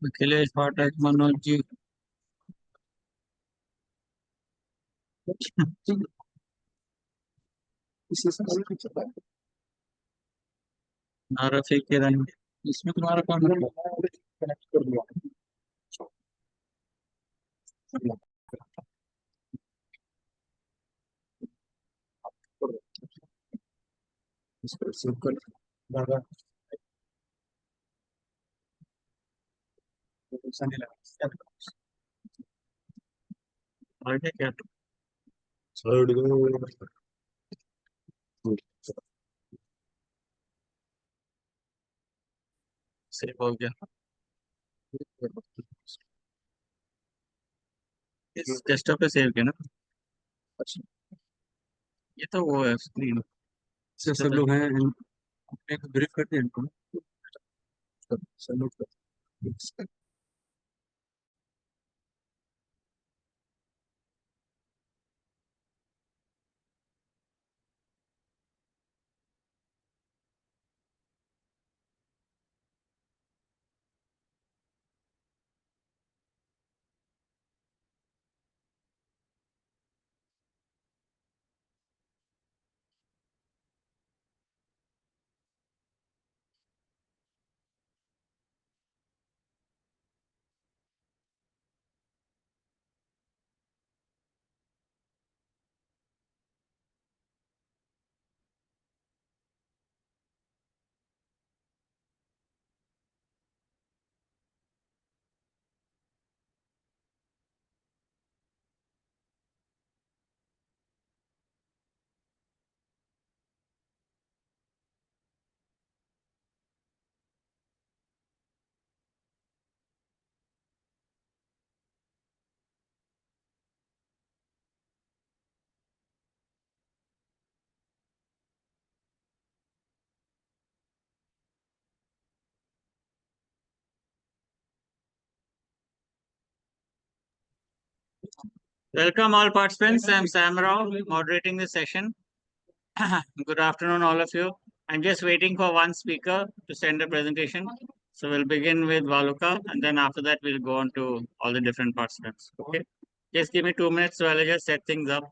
अखिलेश पाठक मनोज जी। रफी किरण। इसमें तुम्हारा कौन कनेक्ट कर दिया? इसको सेव कर दादा। पैसा नहीं लगा आगे क्या? छोड़ दो। सेव हो गया। इस डेस्कटॉप पे सेव किया ना? अच्छा, ये तो वो है स्क्रीन। सब सब लोग हैं अपने को ब्रीफ करते हैं इनको ना। सब लोग welcome all participants. I'm Sam Rao, moderating the session. Good afternoon, all of you. I'm just waiting for one speaker to send a presentation. So we'll begin with Valuka, and then after that we'll go on to all the different participants. Okay. Just give me 2 minutes while I just set things up.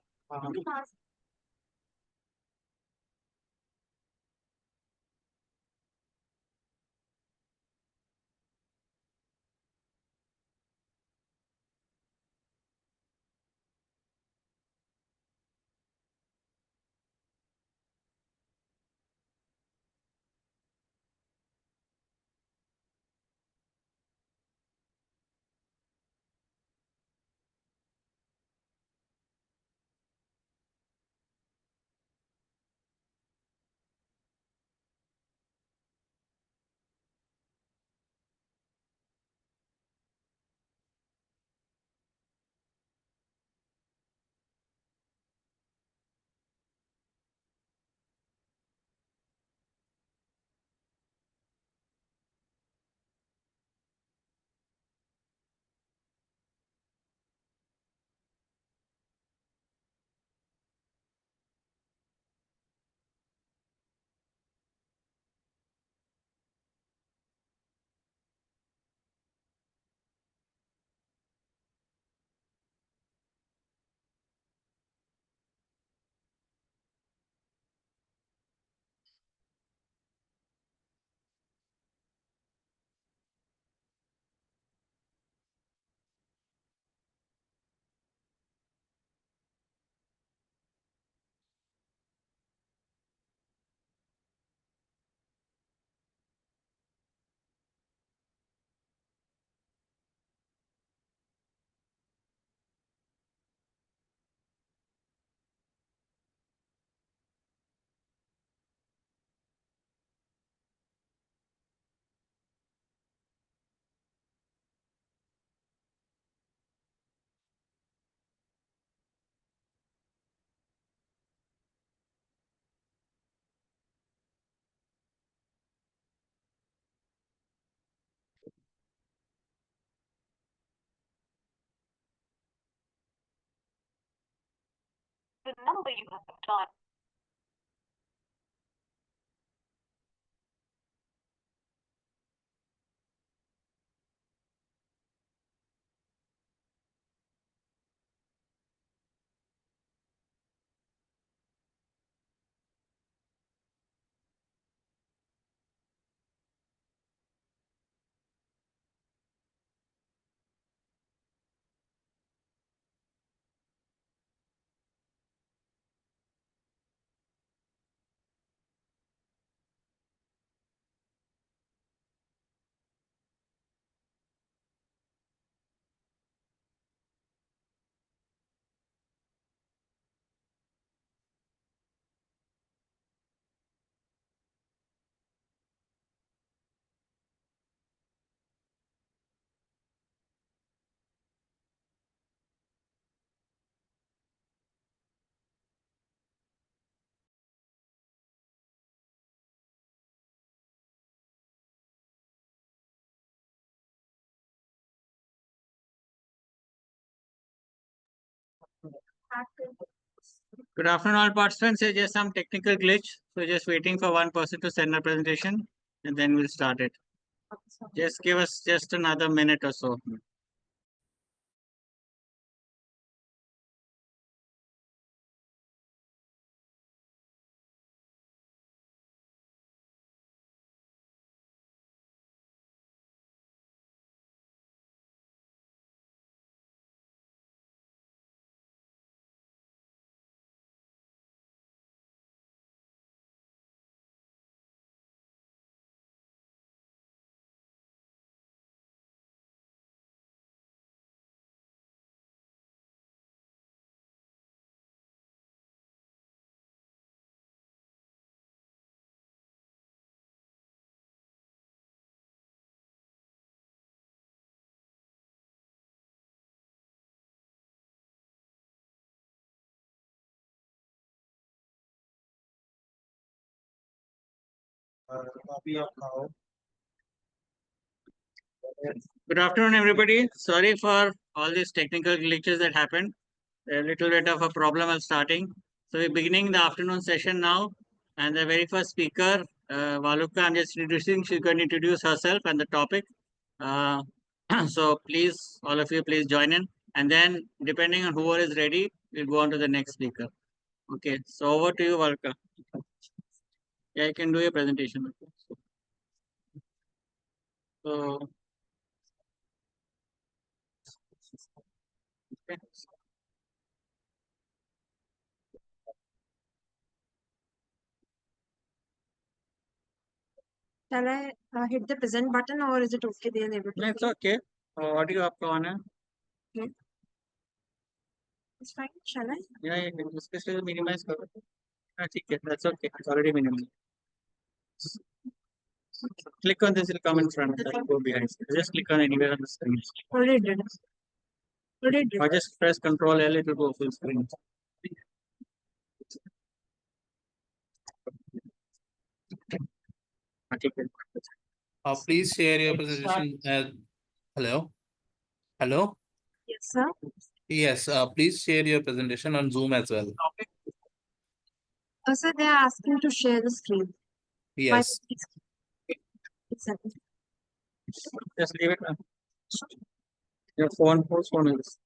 The number you have dialed. Good afternoon, all participants. There's just some technical glitch. So just waiting for one person to send a presentation and then we'll start it. Just give us just another minute or so. Good afternoon, everybody. Sorry for all these technical glitches that happened. A little bit of a problem of starting. So we're beginning the afternoon session now. And the very first speaker, Valuka, I'm just introducing. She's going to introduce herself and the topic. Uh, so please, all of you, please join in. And then, depending on whoever is ready, we'll go on to the next speaker. Okay, so over to you, Valuka. Yeah, you can do your presentation. So, okay. Shall I hit the present button or is it okay? They'll able to. It's okay. Audio आपका on है. Okay. It's fine. Shall I? Yeah, इसके minimize करो. हाँ ठीक है. That's okay. It's already minimized. Click on this, it'll come in front. That'll go behind. Just click on anywhere on the screen. Already did. Already did. Or just press Control L, it will go full screen. हाँ ठीक है. Please share your presentation. Hello. Hello. Yes, sir. Yes. Please share your presentation on Zoom as well. Sir, they are asking to share the screen. Yes. Exactly. Just leave it. Your phone, whose phone is this?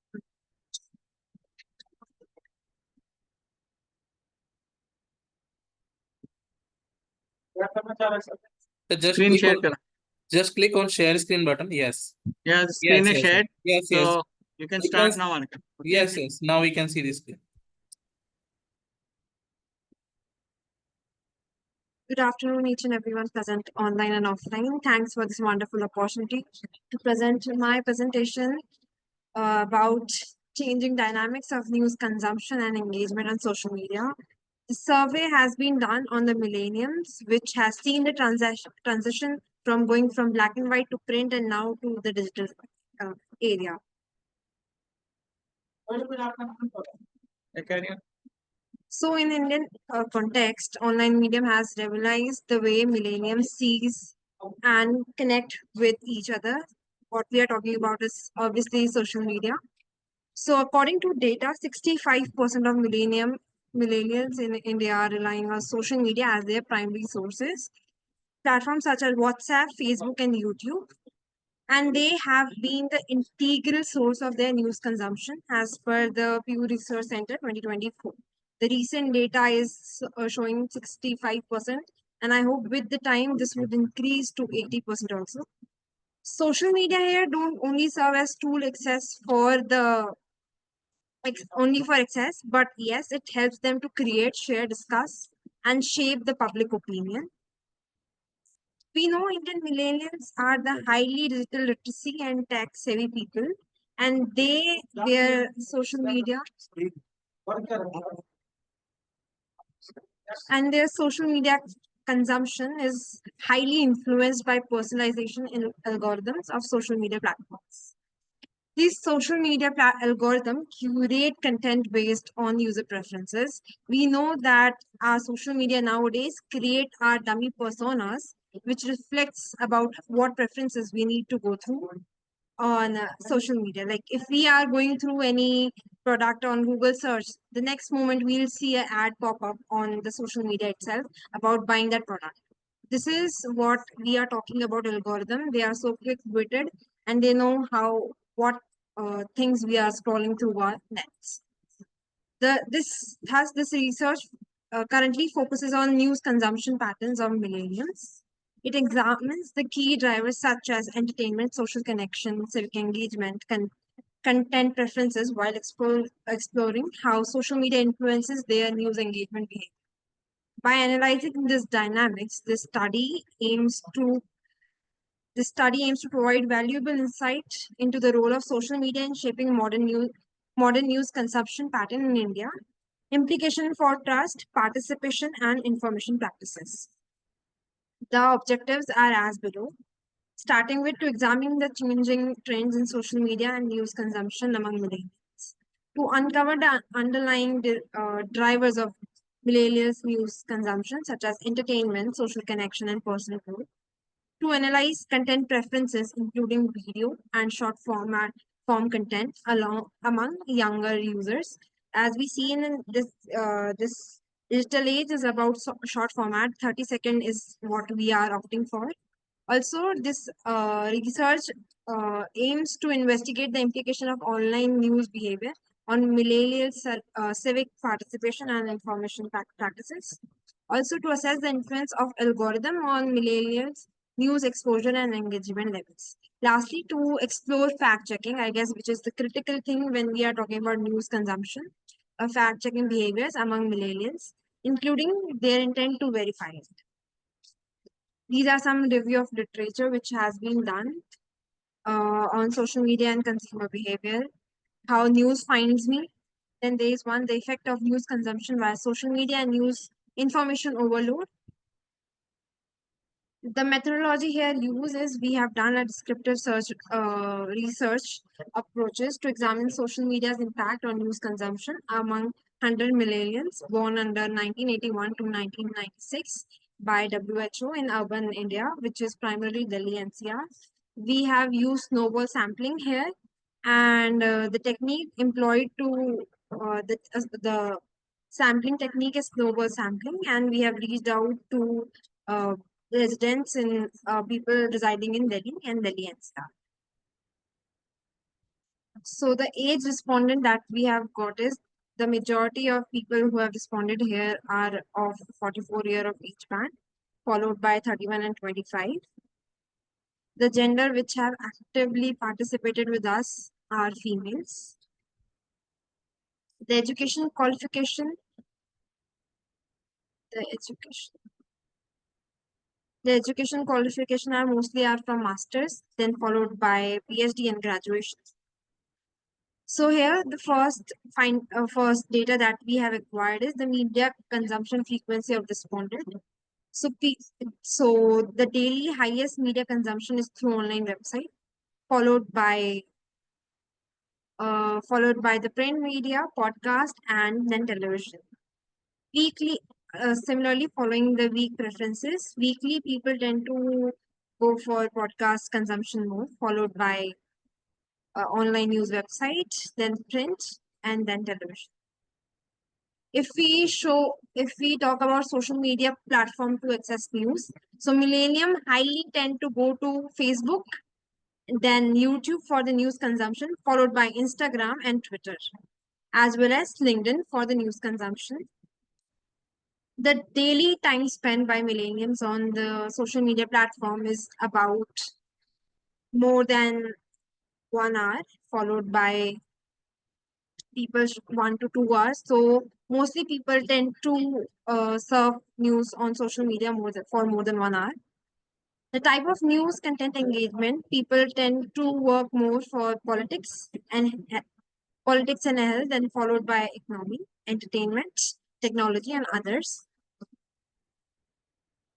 Just Screen click share on, करा. just click on share screen button. Yes. Yeah, the screen is Yes. shared. Yes. So you can start now, Anika. Okay. Yes. Now we can see the screen. Good afternoon, each and everyone present online and offline. Thanks for this wonderful opportunity to present my presentation about changing dynamics of news consumption and engagement on social media. The survey has been done on the millennials, which has seen the transition from going from black and white to print and now to the digital area. So in Indian context, online medium has revolutionized the way millennials sees and connect with each other. What we are talking about is obviously social media. So according to data, 65% of millennials in India are relying on social media as their primary sources. Platforms such as WhatsApp, Facebook, and YouTube. And they have been the integral source of their news consumption as per the Pew Research Center 2024. The recent data is showing 65%, and I hope with the time this would increase to 80% also. Social media here don't only serve as tool access for the only for access, but yes, it helps them to create, share, discuss, and shape the public opinion. We know Indian millennials are the highly digital literacy and tech savvy people, and their social media consumption is highly influenced by personalization in algorithms of social media platforms. These social media algorithms curate content based on user preferences. We know that our social media nowadays create our dummy personas, which reflects about what preferences we need to go through on social media. Like if we are going through any product on Google search, the next moment we'll see an ad pop up on the social media itself about buying that product. This is what we are talking about algorithm. They are so quick-witted and they know what things we are scrolling through our nets. This research currently focuses on news consumption patterns of millennials. It examines the key drivers such as entertainment, social connection, civic engagement, content preferences while exploring how social media influences their news engagement behavior. By analyzing this dynamics, this study aims to provide valuable insight into the role of social media in shaping modern news consumption pattern in India, implication for trust, participation, and information practices. The objectives are as below. Starting with to examine the changing trends in social media and news consumption among millennials, to uncover the underlying drivers of millennials' news consumption, such as entertainment, social connection, and personal growth, to analyze content preferences, including video and short form content among younger users. As we see in this digital age is about short format, 30-second is what we are opting for. Also, this research aims to investigate the implication of online news behavior on millennial civic participation and information practices. Also, to assess the influence of algorithm on millennials' news exposure and engagement levels. Lastly, to explore fact checking, I guess, which is the critical thing when we are talking about news consumption, fact checking behaviors among millennials, including their intent to verify it. These are some review of literature which has been done on social media and consumer behavior, how news finds me. Then there is one, the effect of news consumption via social media and news information overload. The methodology here used is we have done a descriptive research approaches to examine social media's impact on news consumption among 100 millennials born under 1981 to 1996 by WHO in urban India, which is primarily Delhi NCR. We have used snowball sampling here, and the technique employed to the sampling technique is snowball sampling, and we have reached out to residents in people residing in Delhi and Delhi NCR. So the age respondent that we have got is the majority of people who have responded here are of 44 year of age band, followed by 31 and 25. The gender which have actively participated with us are females. The education qualification, the education qualification are mostly from masters, then followed by PhD and graduation. So here the first data that we have acquired is the media consumption frequency of respondent. So the daily highest media consumption is through online website, followed by the print media, podcast, and then television. Weekly, similarly following the week preferences, weekly people tend to go for podcast consumption more, followed by online news website, then print, and then television. If we talk about social media platform to access news, so millennium highly tend to go to Facebook, then YouTube for the news consumption, followed by Instagram and Twitter, as well as LinkedIn for the news consumption. The daily time spent by millennials on the social media platform is about more than 1 hour, followed by people 1 to 2 hours. So mostly people tend to surf news on social media for more than 1 hour. The type of news content engagement, people tend to work more for politics and health, then followed by economy, entertainment, technology, and others.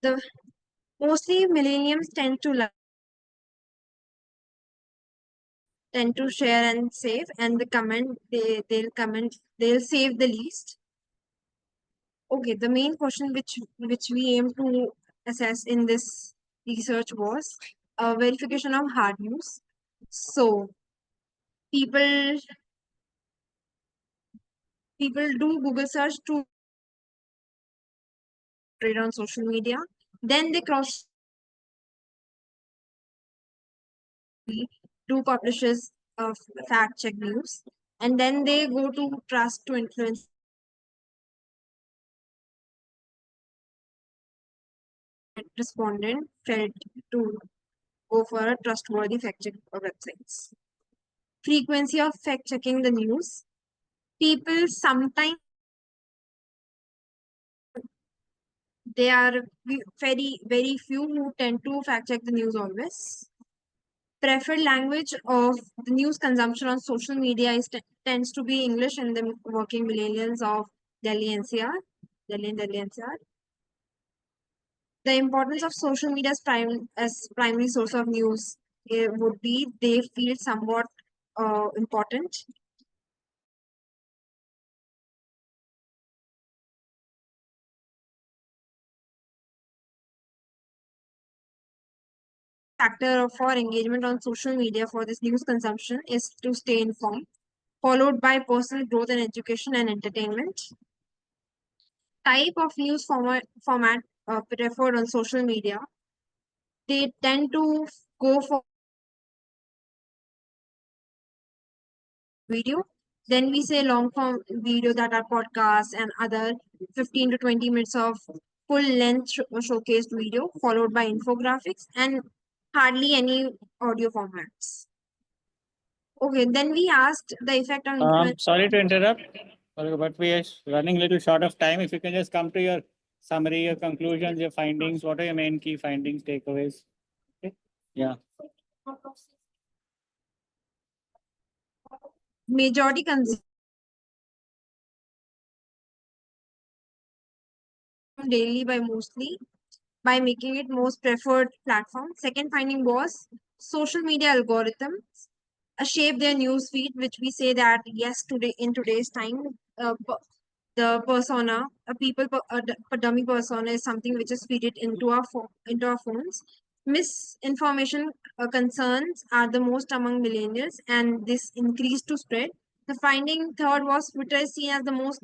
The mostly millennials tend to share and save, and they'll save the least. Okay, the main question which we aim to assess in this research was verification of hard news. So people People do Google search to trade on social media. Then they cross do publishes fact check news, and then they go to trust to influence respondent felt to go for a trustworthy fact check websites. Frequency of fact checking the news. People sometimes they are very few who tend to fact check the news always. Preferred language of the news consumption on social media tends to be English and the working millennials of Delhi NCR, Delhi and Delhi NCR. The importance of social media as primary source of news would be they feel somewhat important. Factor for engagement on social media for this news consumption is to stay informed, followed by personal growth and education and entertainment. Type of news format preferred on social media. They tend to go for video. Then we say long form video that are podcasts and other 15 to 20 minutes of full length showcased video, followed by infographics and hardly any audio formats. Okay, then we asked the effect on influence. Sorry to interrupt, but we are running a little short of time. If you can just come to your summary, your conclusions, your findings, what are your main key findings, takeaways? Okay. Yeah. Majority consumed daily by making it most preferred platform. Second finding was social media algorithms shape their news feed, which we say that yes, today in today's time, the persona, a dummy persona is something which is fed into into our phones. Misinformation concerns are the most among millennials, and this increased to spread. The finding third was Twitter is seen as the most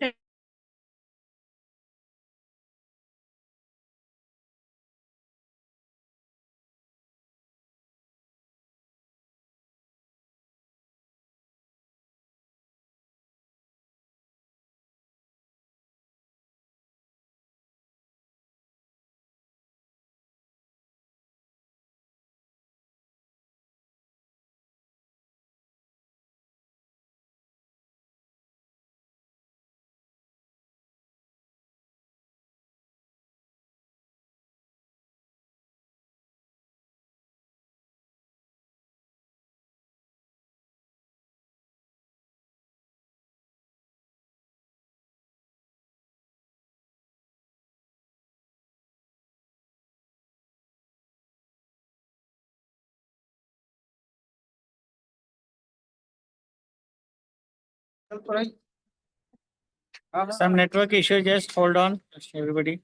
Some network issue, just hold on, everybody.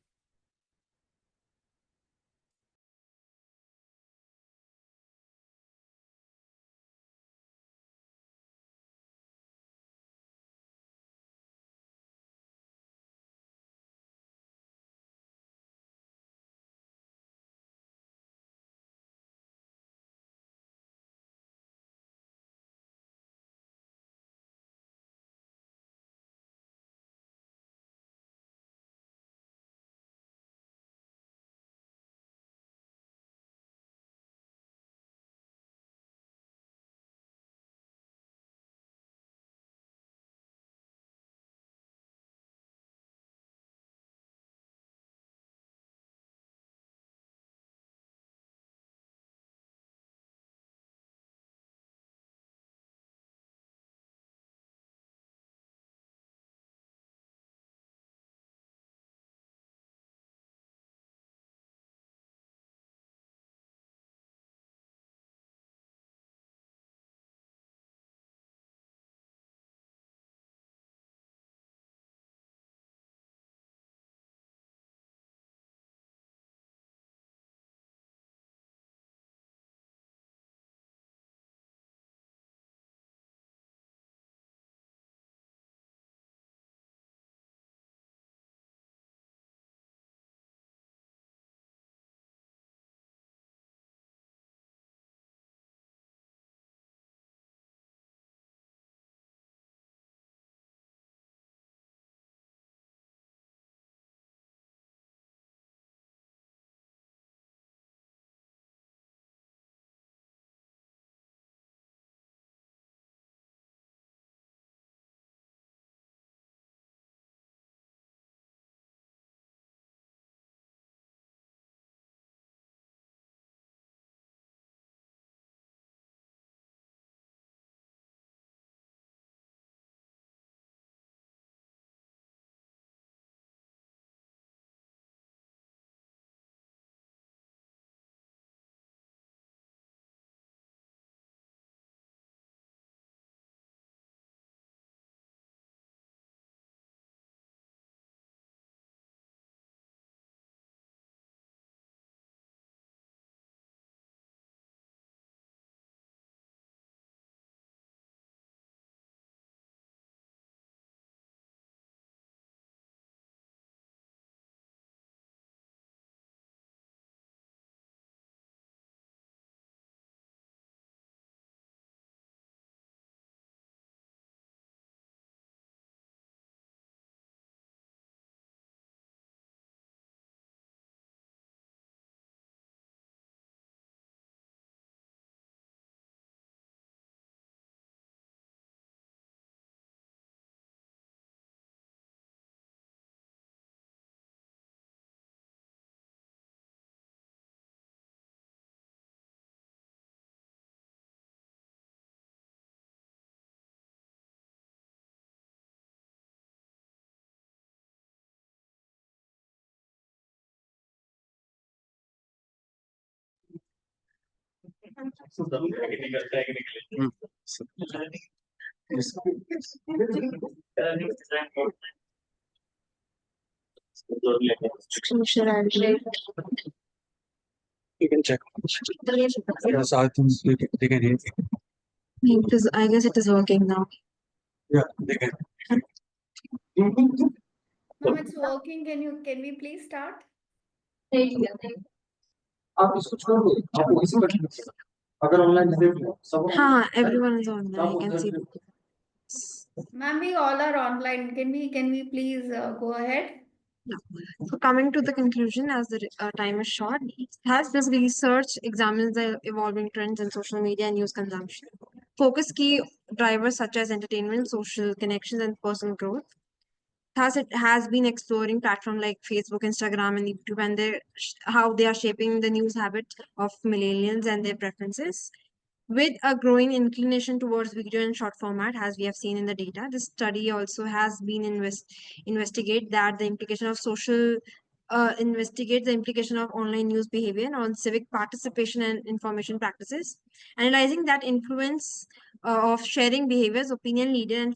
You can check. Yes, I think they can hear. I guess it is working now. Yeah, they can. Now it's working. Can we please start? आप इसको छोड़ दो, आप इसी पर अगर online देख लो सब हाँ, everyone is online. I can see. Ma'am, we all are online. Can we please go ahead? So coming to the conclusion, as the time is short, has this research examines the evolving trends in social media and news consumption. Focus key drivers such as entertainment, social connections, and personal growth. Thus, it has been exploring platforms like Facebook, Instagram, and YouTube, and how they are shaping the news habit of millennials and their preferences. With a growing inclination towards video and short format, as we have seen in the data, this study also has been investigate that the implication of investigate the implication of online news behavior on civic participation and information practices, analyzing that influence of sharing behaviors, opinion leader, and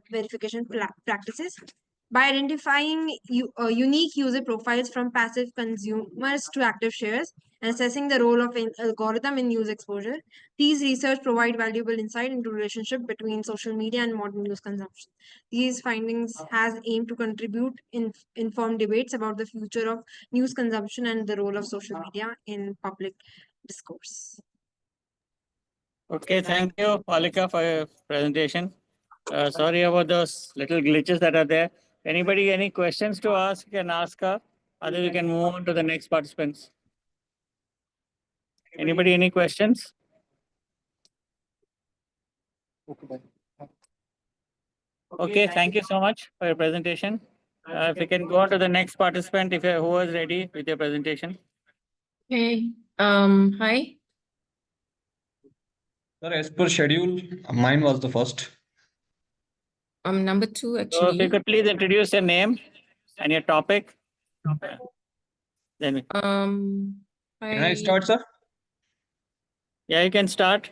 verification practices. By identifying unique user profiles from passive consumers to active shares and assessing the role of an algorithm in news exposure, these research provide valuable insight into relationship between social media and modern news consumption. These findings has aimed to contribute in informed debates about the future of news consumption and the role of social media in public discourse. Okay, thank you, Palika, for your presentation. Sorry about those little glitches that are there. Anybody, any questions to ask, you can ask her. Otherwise, we can move on to the next participants. Anybody, any questions? Okay, thank you so much for your presentation. If we can go on to the next participant, who is ready with your presentation. Hey, hi. Sir, as per schedule, mine was the first. Number 2 So if you actually. could please introduce your name and your topic. Then we, Um, Can I start, sir? yeah, you can start.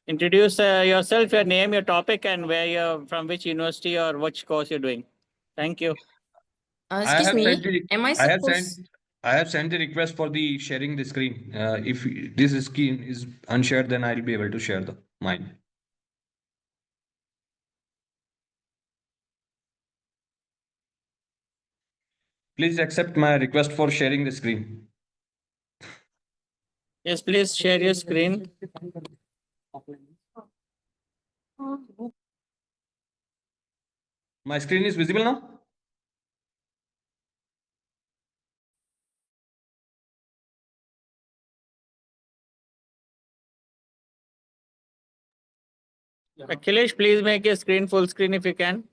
Introduce yourself, your name, your topic, and where you're from, which university or which course you're doing. Thank you. Excuse have me. sent the- Am I I have supposed? sent I have sent the request for the sharing the screen. If this screen is unshared, then I'll be able to share the mine. Please accept my request for sharing the screen. Yes, please share your screen. My screen is visible now? Akhilesh, please make your screen full screen if you can.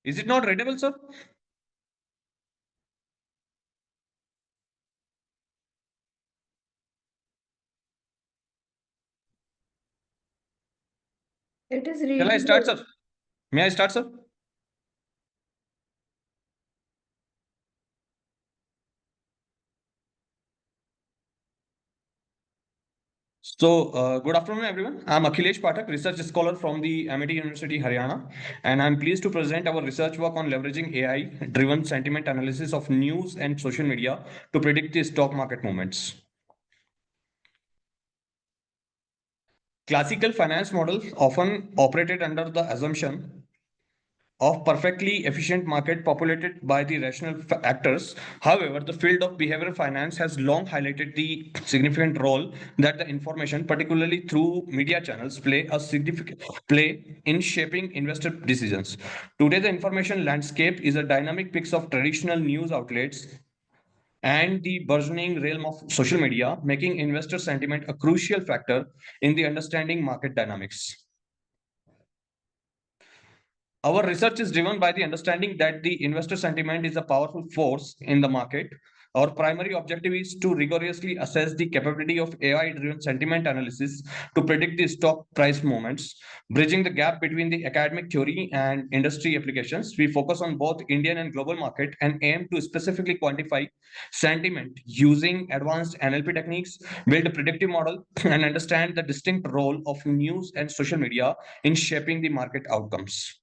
Is it not readable, sir? It is Shall I start, readable. sir? May I start, sir? So, good afternoon, everyone. I'm Akhilesh Pathak, research scholar from the Amity University, Haryana, and I'm pleased to present our research work on leveraging AI-driven sentiment analysis of news and social media to predict the stock market movements. Classical finance models often operated under the assumption of perfectly efficient market populated by the rational actors. However, the field of behavioral finance has long highlighted the significant role that the information, particularly through media channels, play in shaping investor decisions. Today, the information landscape is a dynamic mix of traditional news outlets and the burgeoning realm of social media, making investor sentiment a crucial factor in the understanding market dynamics. Our research is driven by the understanding that the investor sentiment is a powerful force in the market, Our primary objective is to rigorously assess the capability of AI-driven sentiment analysis to predict the stock price movements, bridging the gap between the academic theory and industry applications. We focus on both Indian and global market and aim to specifically quantify sentiment using advanced NLP techniques, build a predictive model, and understand the distinct role of news and social media in shaping the market outcomes.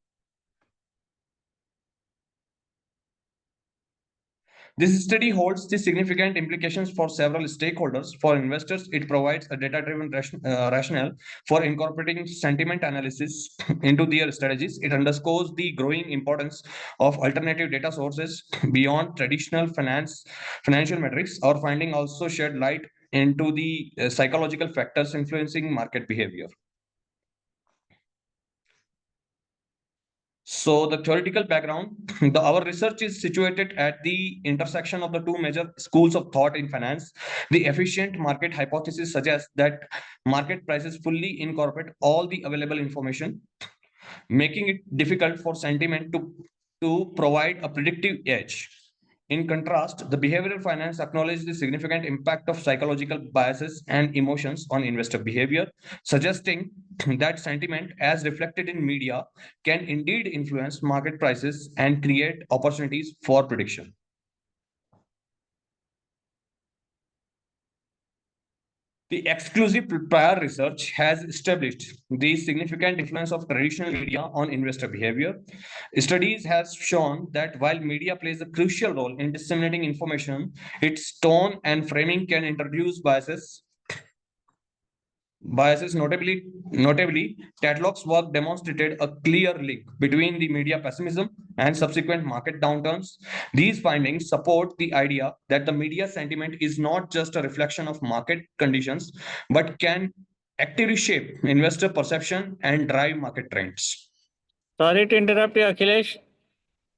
This study holds the significant implications for several stakeholders. For investors, it provides a data-driven rationale for incorporating sentiment analysis into their strategies. It underscores the growing importance of alternative data sources beyond traditional financial metrics. Our finding also shed light into the psychological factors influencing market behavior. So the theoretical background, our research is situated at the intersection of the two major schools of thought in finance. The efficient market hypothesis suggests that market prices fully incorporate all the available information, making it difficult for sentiment to provide a predictive edge. In contrast, the behavioral finance acknowledges the significant impact of psychological biases and emotions on investor behavior, suggesting that sentiment, as reflected in media, can indeed influence market prices and create opportunities for prediction. The exclusive prior research has established the significant influence of traditional media on investor behavior. Studies have shown that while media plays a crucial role in disseminating information, its tone and framing can introduce biases. Notably, Tadlock's work demonstrated a clear link between the media pessimism and subsequent market downturns. These findings support the idea that the media sentiment is not just a reflection of market conditions, but can actively shape investor perception and drive market trends. Sorry to interrupt you, Akhilesh.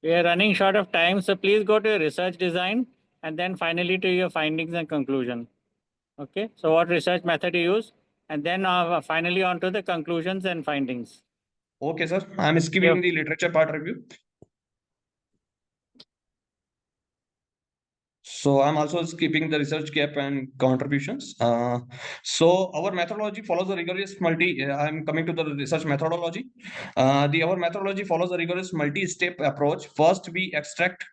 We are running short of time, so please go to your research design and then finally to your findings and conclusion. Okay, so what research method you use, and then finally on to the conclusions and findings. Okay, sir. I'm skipping the literature part review. So I'm also skipping the research gap and contributions. So our methodology follows a rigorous I'm coming to the research methodology. Our methodology follows a rigorous multi-step approach. First, we extract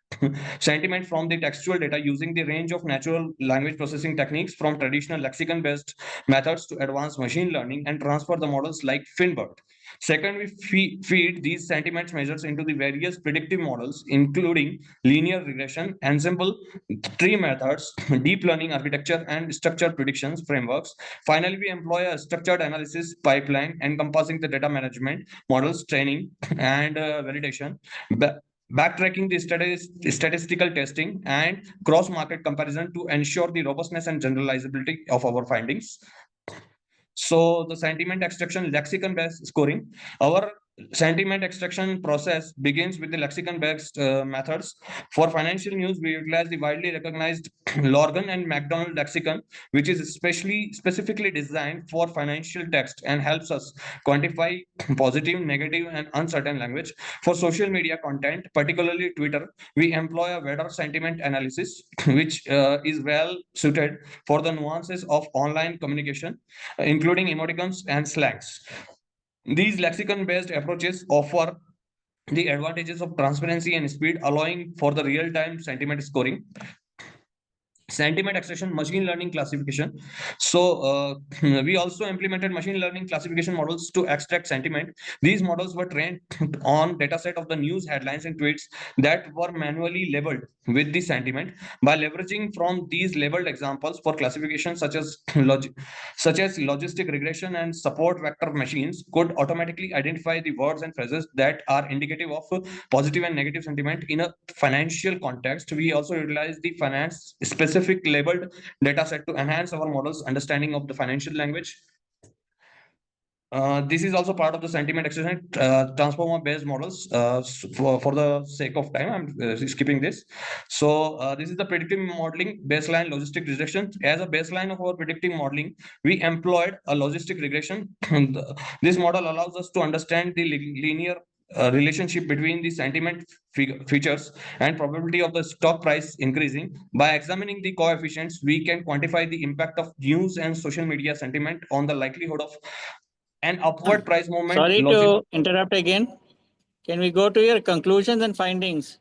sentiment from the textual data using the range of natural language processing techniques, from traditional lexicon-based methods to advanced machine learning, and transfer the models like Finbert. Second, we feed these sentiment measures into the various predictive models, including linear regression, ensemble tree methods, deep learning architecture, and structured predictions frameworks. Finally, we employ a structured analysis pipeline encompassing the data management, models training, and validation, backtracking the statistical testing, and cross-market comparison to ensure the robustness and generalizability of our findings. So the sentiment extraction lexicon-based scoring. Our sentiment extraction process begins with the lexicon-based methods. For financial news, we utilize the widely recognized Lorgan and MacDonald lexicon, which is specifically designed for financial text and helps us quantify positive, negative, and uncertain language. For social media content, particularly Twitter, we employ a Vedder sentiment analysis, which is well suited for the nuances of online communication, including emoticons and slangs. These lexicon-based approaches offer the advantages of transparency and speed, allowing for the real-time sentiment scoring. Sentiment extraction, machine learning classification. So we also implemented machine learning classification models to extract sentiment. These models were trained on dataset of the news headlines and tweets that were manually labeled with the sentiment. By leveraging from these labeled examples for classification, such as logistic regression and support vector machines could automatically identify the words and phrases that are indicative of positive and negative sentiment in a financial context. We also utilize the finance specific labeled data set to enhance our model's understanding of the financial language. This is also part of the sentiment extraction transformer-based models. For the sake of time, I'm skipping this. So this is the predictive modeling baseline logistic regression. As a baseline of our predictive modeling, we employed a logistic regression. This model allows us to understand the linear relationship between the sentiment features and probability of the stock price increasing. By examining the coefficients, we can quantify the impact of news and social media sentiment on the likelihood of an upward price movement. Sorry to interrupt again. Can we go to your conclusions and findings?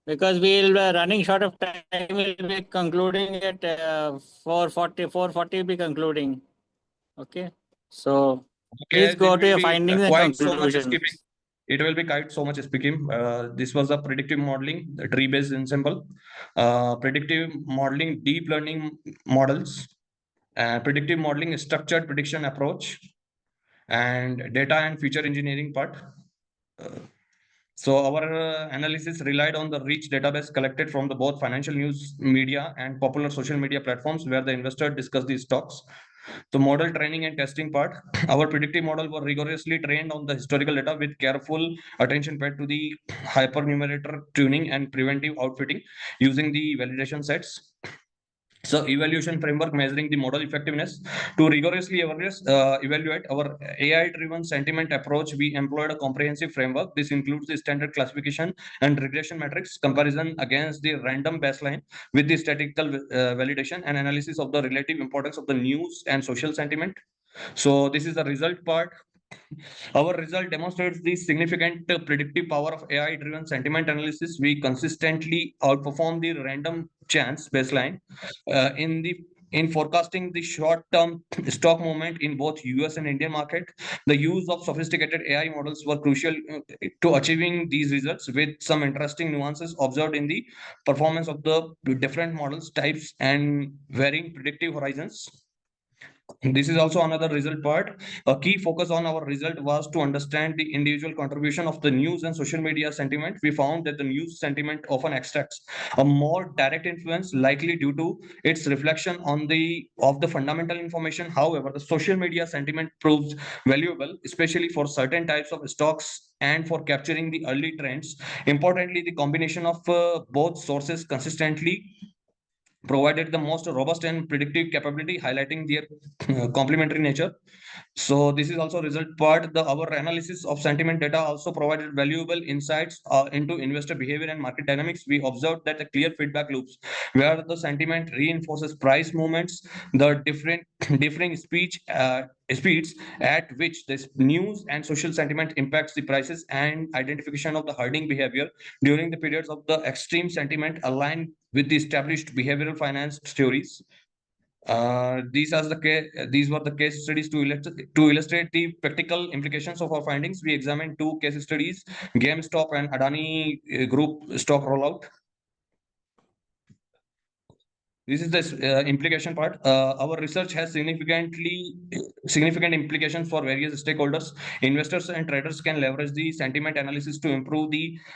Because we'll running short of time. We'll be concluding at 4:40 we'll be concluding. Okay. So please go to your findings and conclusions. It will be quite so much speaking. This was a predictive modeling, the tree-based ensemble, predictive modeling, deep learning models, predictive modeling, structured prediction approach, and data and feature engineering part. So our analysis relied on the rich database collected from the both financial news media and popular social media platforms where the investor discussed these stocks. The model training and testing part, our predictive model were rigorously trained on the historical data with careful attention paid to the hypernumerator tuning and preventive outfitting using the validation sets. So evaluation framework measuring the model effectiveness. To rigorously evaluate our AI-driven sentiment approach, we employed a comprehensive framework. This includes the standard classification and regression metrics, comparison against the random baseline with the statistical validation and analysis of the relative importance of the news and social sentiment. So this is the result part. Our result demonstrates the significant predictive power of AI-driven sentiment analysis. We consistently outperform the random chance baseline in forecasting the short-term stock movement in both US and Indian market. The use of sophisticated AI models were crucial to achieving these results, with some interesting nuances observed in the performance of the different models types and varying predictive horizons. This is also another result part. A key focus on our result was to understand the individual contribution of the news and social media sentiment. We found that the news sentiment often extracts a more direct influence, likely due to its reflection on the fundamental information. However, the social media sentiment proves valuable, especially for certain types of stocks and for capturing the early trends. Importantly, the combination of both sources consistently provided the most robust and predictive capability, highlighting their complementary nature. So this is also result part. Our analysis of sentiment data also provided valuable insights into investor behavior and market dynamics. We observed that the clear feedback loops where the sentiment reinforces price movements, the differing speeds at which this news and social sentiment impacts the prices, and identification of the herding behavior during the periods of the extreme sentiment aligned with the established behavioral finance theories. These were the case studies to illustrate the practical implications of our findings. We examined 2 case studies: GameStop and Adani Group stock rollout. This is the implication part. Our research has significant implications for various stakeholders. Investors and traders can leverage the sentiment analysis to improve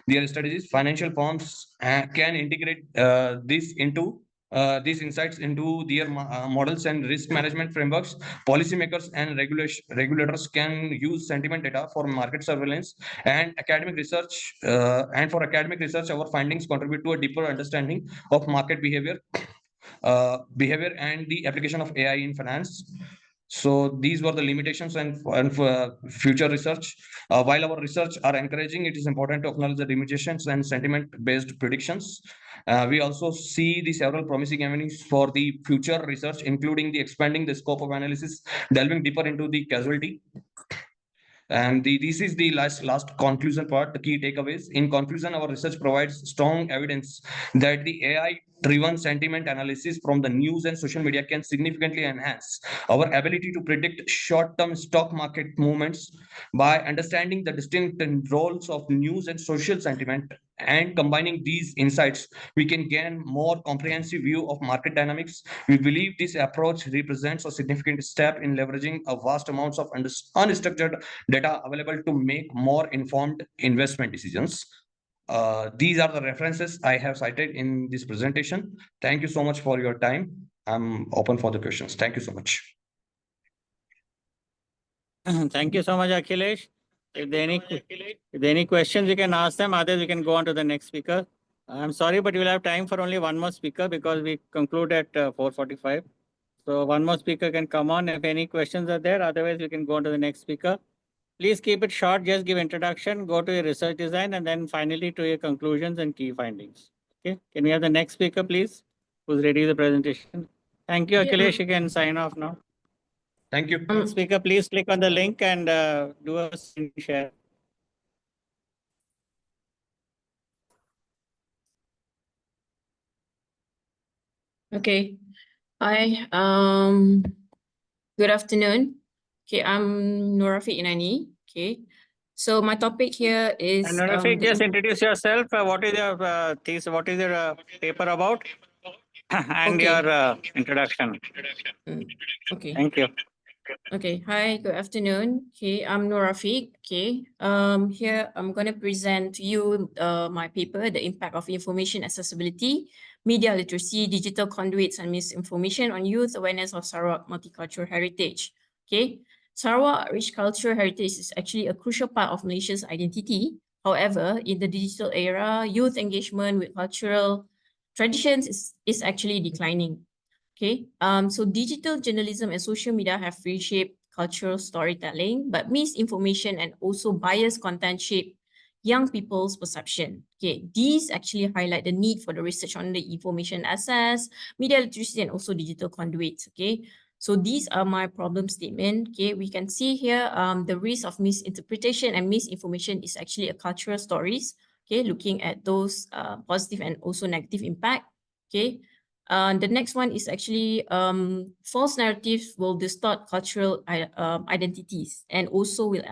their strategies. Financial firms can integrate these insights into their models and risk management frameworks. Policymakers and regulators can use sentiment data for market surveillance and academic research. And for academic research, our findings contribute to a deeper understanding of market behavior and the application of AI in finance. So these were the limitations and for future research. While our research are encouraging, it is important to acknowledge the limitations and sentiment-based predictions. We also see the several promising avenues for the future research, including the expanding the scope of analysis, delving deeper into the causality. And this is the last conclusion part, the key takeaways. In conclusion, our research provides strong evidence that the AI-driven sentiment analysis from the news and social media can significantly enhance our ability to predict short-term stock market movements. By understanding the distinct roles of news and social sentiment and combining these insights, we can gain more comprehensive view of market dynamics. We believe this approach represents a significant step in leveraging a vast amounts of unstructured data available to make more informed investment decisions. These are the references I have cited in this presentation. Thank you so much for your time. I'm open for the questions. Thank you so much. Thank you so much, Akhilesh. If there are any questions, you can ask them. Otherwise, we can go on to the next speaker. I'm sorry, but you'll have time for only one more speaker because we conclude at 4:45. So one more speaker can come on if any questions are there. Otherwise, we can go on to the next speaker. Please keep it short, just give introduction, go to your research design, and then finally to your conclusions and key findings. Okay, can we have the next speaker, please? Who's ready with the presentation? Thank you, Yeah. Akhilesh, you can sign off now. Thank you. Speaker, please click on the link and do a screen share. Okay. Hi. Good afternoon. Okay, I'm Norafiq Inani. Okay. So my topic here is And Rafiq, the just introduce yourself. What is your thesis? What is your paper about? And Okay. your introduction. Okay. Thank you. Okay. Hi, good afternoon. Okay, I'm Norafiq. Okay. Here I'm gonna present to you my paper, The Impact of Information Accessibility, Media Literacy, Digital Conduits and Misinformation on Youth Awareness of Sarawak Multicultural Heritage. Okay. Sarawak rich cultural heritage is actually a crucial part of Malaysia's identity. However, in the digital era, youth engagement with cultural traditions is actually declining. Okay, so digital journalism and social media have reshaped cultural storytelling, but misinformation and also biased content shape young people's perception. Okay, these actually highlight the need for the research on the information access, media literacy, and also digital conduits. Okay, so these are my problem statement. Okay, we can see here the risk of misinterpretation and misinformation is actually a cultural stories. Okay, looking at those positive and also negative impact. Okay. The next one is actually false narratives will distort cultural identities, and also will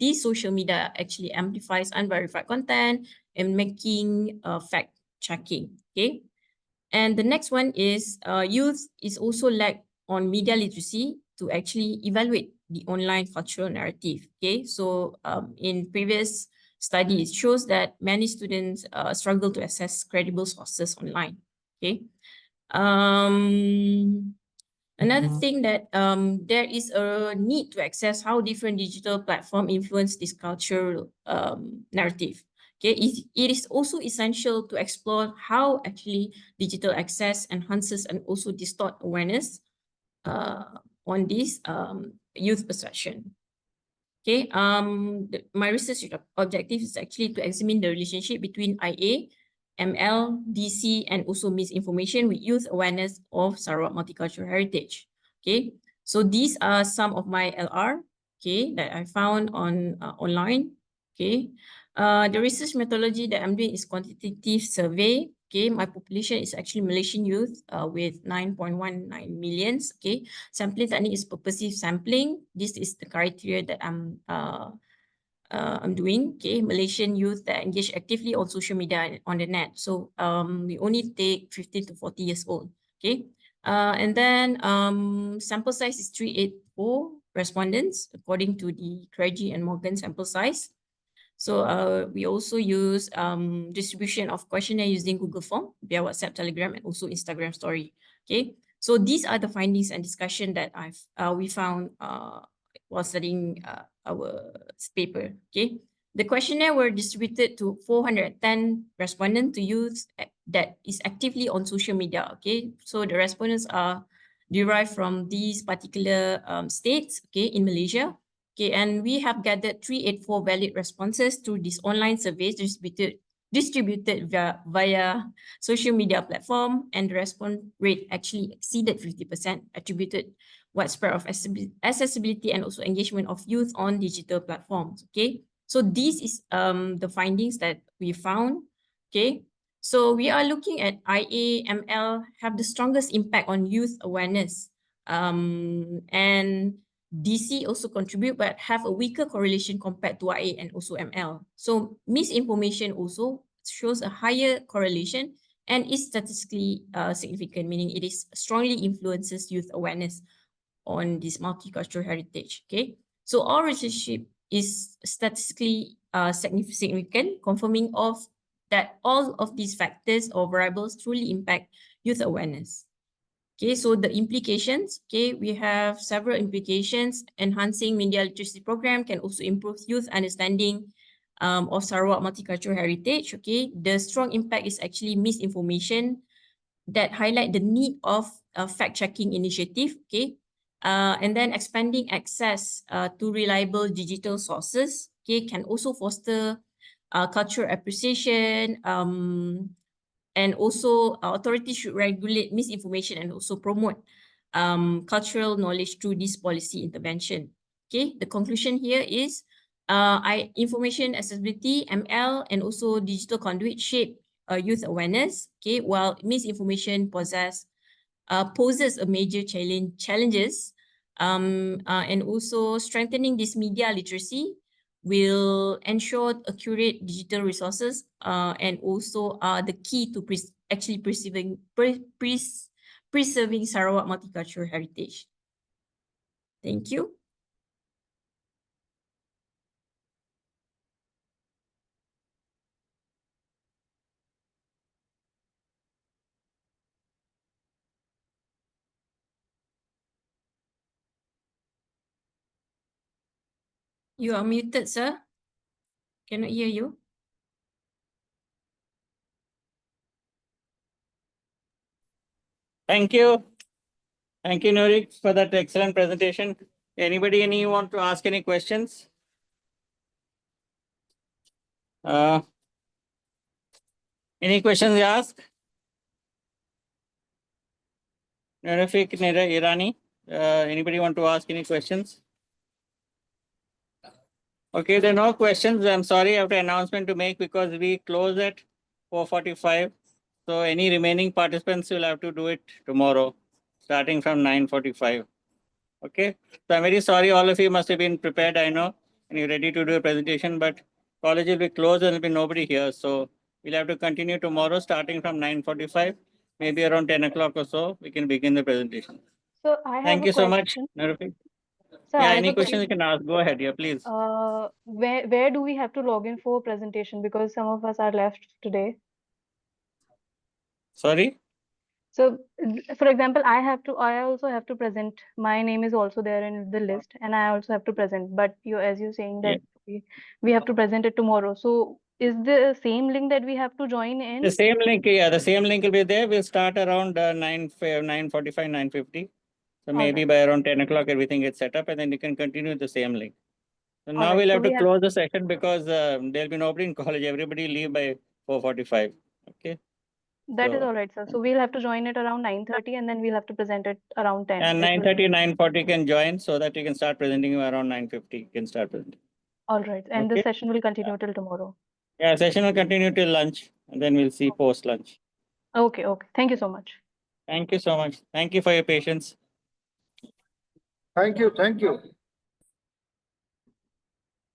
these social media actually amplifies unverified content and making fact checking. Okay, and the next one is youth is also lack on media literacy to actually evaluate the online cultural narrative. Okay, so in previous studies shows that many students struggle to access credible sources online. Okay. Another thing that there is a need to access how different digital platform influence this cultural narrative. Okay, it is also essential to explore how actually digital access enhances and also distort awareness on this youth perception. Okay, my research objective is actually to examine the relationship between IA, ML, DC, and also misinformation with youth awareness of Sarawak multicultural heritage. Okay, so these are some of my LR, okay, that I found on online. Okay, the research methodology that I'm doing is quantitative survey. Okay, my population is actually Malaysian youth with 9.19 millions. Okay, sampling technique is purposive sampling. This is the criteria that I'm doing. Okay, Malaysian youth that engage actively on social media and on the net. So we only take 15 to 40 years old. Okay, and then sample size is 384 respondents according to the Craigie and Morgan sample size. So we also use distribution of questionnaire using Google Form via WhatsApp, Telegram, and also Instagram story. Okay, so these are the findings and discussion that we found while studying our paper. Okay, the questionnaire were distributed to 410 respondents to youth that is actively on social media. Okay, so the respondents are derived from these particular states. Okay, in Malaysia. Okay, and we have gathered 384 valid responses to these online surveys distributed via social media platform, and the response rate actually exceeded 50%, attributed widespread of accessibility and also engagement of youth on digital platforms. Okay, so this is the findings that we found. Okay, so we are looking at IA, ML have the strongest impact on youth awareness, and DC also contribute but have a weaker correlation compared to IA and also ML. So misinformation also shows a higher correlation and is statistically significant, meaning it is strongly influences youth awareness on this multicultural heritage. Okay, so our relationship is statistically significant, confirming of that all of these factors or variables truly impact youth awareness. Okay, so the implications, okay, we have several implications. Enhancing media literacy program can also improve youth understanding of Sarawak multicultural heritage. Okay, the strong impact is actually misinformation that highlight the need of a fact-checking initiative. Okay, And then expanding access to reliable digital sources, okay, can also foster cultural appreciation. And also authorities should regulate misinformation and also promote cultural knowledge through this policy intervention. Okay, the conclusion here is information accessibility, ML, and also digital conduit shape youth awareness, okay, while misinformation poses a major challenges, and also strengthening this media literacy will ensure accurate digital resources, and also are the key to preserving Sarawak multicultural heritage. Thank you. You are muted, sir. Cannot hear you. Thank you. Thank you, Nurik, for that excellent presentation. Anybody want to ask any questions? Any questions you ask? Nurafik, Irani, anybody want to ask any questions? Okay, there are no questions. I'm sorry, I have an announcement to make because we close at 4:45. So any remaining participants will have to do it tomorrow, starting from 9:45. Okay, so I'm very sorry, all of you must have been prepared, I know, and you're ready to do a presentation, but college will be closed and there'll be nobody here. So we'll have to continue tomorrow, starting from 9:45, maybe around 10 o'clock or so, we can begin the presentation. So I have Thank a you so much, question. Nurafik. Sir, Yeah, I have any a questions you question. can ask, go ahead, yeah, please. Where do we have to log in for presentation? Because some of us are left today. Sorry? So, for example, I also have to present. My name is also there in the list, and I also have to present. But as you're saying that we have to present it tomorrow. So, is the same link that we have to join in? The same link, yeah, the same link will be there. We'll start around 9:45, 9:50. So maybe by around 10 o'clock, everything gets set up and then you can continue the same link. So now Alright, we'll so have we to have- close the session because there'll be nobody in college. Everybody leave by 4:45. Okay. That is So- all right, sir. So we'll have to join it around 9:30 and then we'll have to present it around 10. And It will- 9:30, 9:40 can join so that you can start presenting around 9:50. You can start presenting. All right. And the Okay. session will continue till tomorrow. Yeah, session will continue till lunch and then we'll see post lunch. Okay. Thank you so much. Thank you so much. Thank you for your patience. Thank you.